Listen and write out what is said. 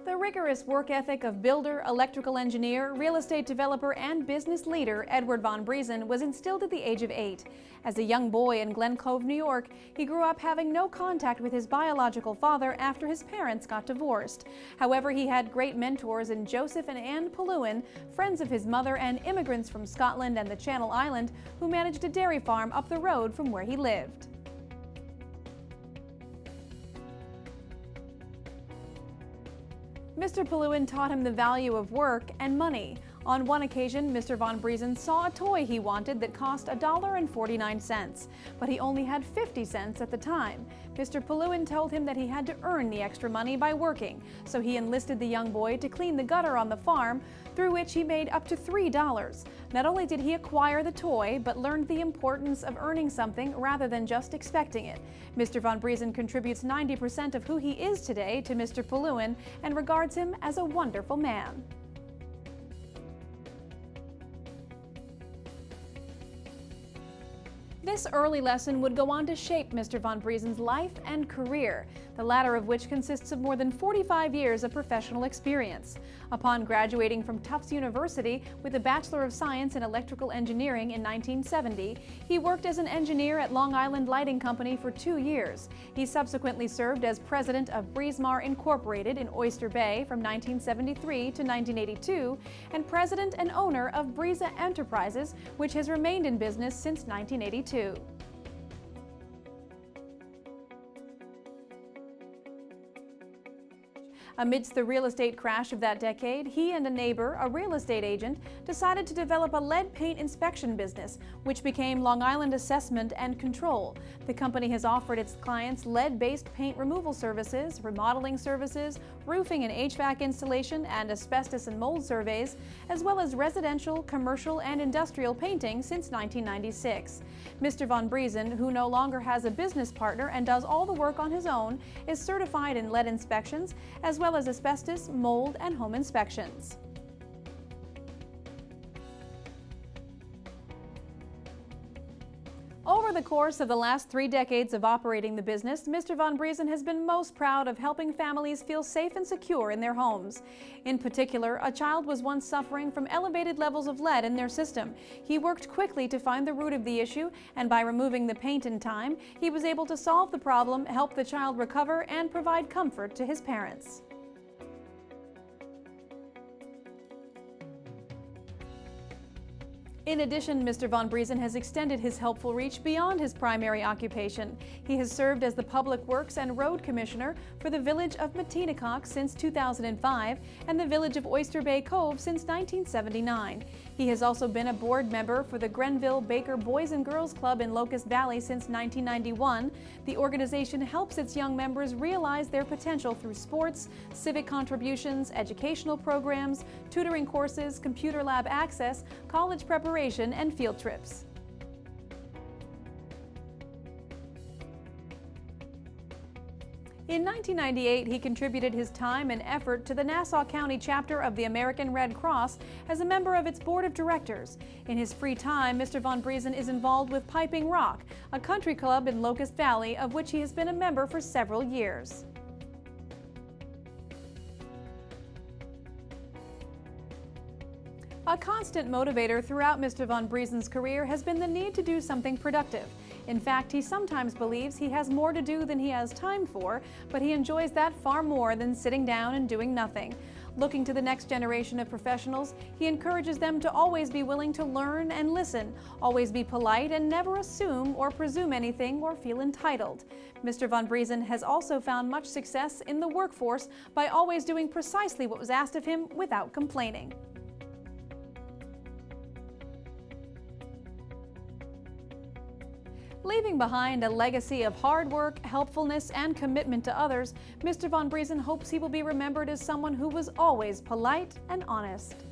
The rigorous work ethic of builder, electrical engineer, real estate developer, and business leader Edward von Briesen was instilled at the age of 8. As a young boy in Glen Cove, New York, he grew up having no contact with his biological father after his parents got divorced. However, he had great mentors in Joseph and Anne Palluin, friends of his mother, and immigrants from Scotland and the Channel Island who managed a dairy farm up the road from where he lived. Mr. Palluin taught him the value of work and money. On one occasion, Mr. von Briesen saw a toy he wanted that cost $1.49, but he only had 50 cents at the time. Mr. Palluin told him that he had to earn the extra money by working, so he enlisted the young boy to clean the gutter on the farm, through which he made up to $3. Not only did he acquire the toy, but learned the importance of earning something rather than just expecting it. Mr. von Briesen contributes 90% of who he is today to Mr. Palluin and regards him as a wonderful man. This early lesson would go on to shape Mr. von Briesen's life and career, the latter of which consists of more than 45 years of professional experience. Upon graduating from Tufts University with a Bachelor of Science in Electrical Engineering in 1970, he worked as an engineer at Long Island Lighting Company for 2 years. He subsequently served as president of Breesmar Incorporated in Oyster Bay from 1973 to 1982, and president and owner of Briesen Enterprises, which has remained in business since 1982. Amidst the real estate crash of that decade, he and a neighbor, a real estate agent, decided to develop a lead paint inspection business, which became Long Island Assessment and Control. The company has offered its clients lead-based paint removal services, remodeling services, roofing and HVAC installation, and asbestos and mold surveys, as well as residential, commercial, and industrial painting since 1996. Mr. von Briesen, who no longer has a business partner and does all the work on his own, is certified in lead inspections, as well as asbestos, mold, and home inspections. Over the course of the last 3 decades of operating the business, Mr. von Briesen has been most proud of helping families feel safe and secure in their homes. In particular, a child was once suffering from elevated levels of lead in their system. He worked quickly to find the root of the issue, and by removing the paint in time, he was able to solve the problem, help the child recover, and provide comfort to his parents. In addition, Mr. von Briesen has extended his helpful reach beyond his primary occupation. He has served as the Public Works and Road Commissioner for the village of Matinacock since 2005 and the village of Oyster Bay Cove since 1979. He has also been a board member for the Grenville Baker Boys and Girls Club in Locust Valley since 1991. The organization helps its young members realize their potential through sports, civic contributions, educational programs, tutoring courses, computer lab access, college preparation, and field trips. In 1998, he contributed his time and effort to the Nassau County chapter of the American Red Cross as a member of its board of directors. In his free time, Mr. von Briesen is involved with Piping Rock, a country club in Locust Valley, of which he has been a member for several years. A constant motivator throughout Mr. von Briesen's career has been the need to do something productive. In fact, he sometimes believes he has more to do than he has time for, but he enjoys that far more than sitting down and doing nothing. Looking to the next generation of professionals, he encourages them to always be willing to learn and listen, always be polite and never assume or presume anything or feel entitled. Mr. von Briesen has also found much success in the workforce by always doing precisely what was asked of him without complaining. Leaving behind a legacy of hard work, helpfulness, and commitment to others, Mr. von Briesen hopes he will be remembered as someone who was always polite and honest.